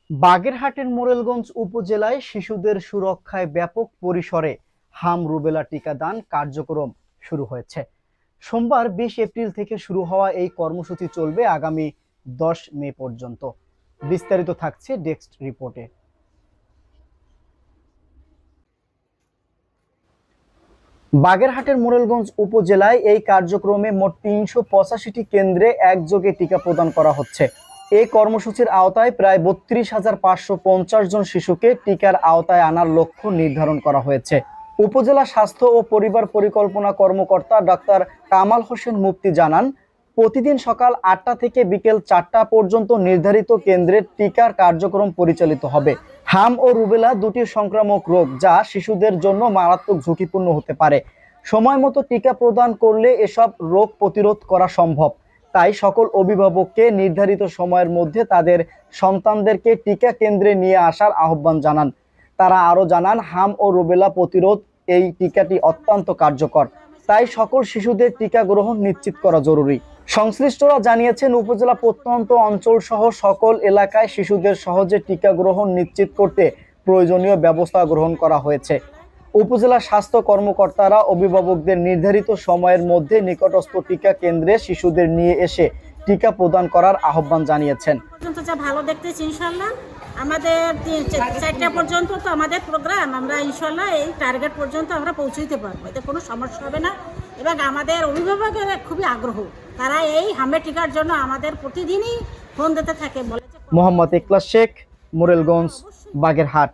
বাগেরহাটের মোরেলগঞ্জ উপজেলায় শিশুদের সুরক্ষায় ব্যাপক পরিসরে হাম রুবেলা টিকাদান কার্যক্রম শুরু হয়েছে। সোমবার 20 এপ্রিল থেকে শুরু হওয়া এই কর্মসূচি চলবে আগামী 10 মে পর্যন্ত। বিস্তারিত থাকছে ডেস্ক রিপোর্টে। বাগেরহাটের মোরেলগঞ্জ উপজেলায় এই কার্যক্রমে মোট 385টি কেন্দ্রে একযোগে টিকা প্রদান করা হচ্ছে। এই কর্মসূচির আওতায় প্রায় 32,550 জন শিশুকে টিকার আওতায় আনার লক্ষ্য নির্ধারণ করা হয়েছে। উপজেলা স্বাস্থ্য ও পরিবার পরিকল্পনা কর্মকর্তা ডাক্তার কামাল হোসেন মুফতি জানান, প্রতিদিন সকাল 8টা থেকে বিকেল 4টা পর্যন্ত নির্ধারিত কেন্দ্রে টিকার কার্যক্রম পরিচালিত হবে। হাম ও রুবেলা দুটি সংক্রামক রোগ যা শিশুদের জন্য মারাত্মক ঝুঁকিপূর্ণ হতে পারে। সময় মতো টিকা প্রদান করলে এসব রোগ প্রতিরোধ করা সম্ভব। তাই সকল অভিভাবককে নির্ধারিত সময়ের মধ্যে তাদের সন্তানদেরকে টিকা কেন্দ্রে নিয়ে আসার আহ্বান জানান। তারা আরও জানান, হাম ও রুবেলা প্রতিরোধ এই টিকাটি অত্যন্ত কার্যকর, তাই সকল শিশুদের টিকা গ্রহণ নিশ্চিত করা জরুরি। সংশ্লিষ্টরা জানিয়েছেন, উপজেলা প্রত্যন্ত অঞ্চল সহ সকল এলাকায় শিশুদের সহজে টিকা গ্রহণ নিশ্চিত করতে প্রয়োজনীয় ব্যবস্থা গ্রহণ করা হয়েছে। উপজেলা স্বাস্থ্য কর্মকর্তারা অভিভাবকদের নির্ধারিত সময়ের মধ্যে নিকটস্থ টিকা কেন্দ্রে শিশুদের নিয়ে এসে টিকা প্রদান করার আহ্বান জানিয়েছেন। ভালো দেখতেছি ইনশাল্লাহ। আমাদের 4টা পর্যন্ত তো আমাদের প্রোগ্রাম, আমরা ইনশাল্লাহ এই টার্গেট পর্যন্ত আমরা পৌঁছতে পারবো, এতে কোনো সমস্যা হবে না। এবং আমাদের অভিভাবকের খুবই আগ্রহ, তারা এই হামের টিকার জন্য আমাদের প্রতিদিনই ফোন দিতে থাকে। মোহাম্মদ ইকলাস শেখ, মোরেলগঞ্জ, বাগেরহাট।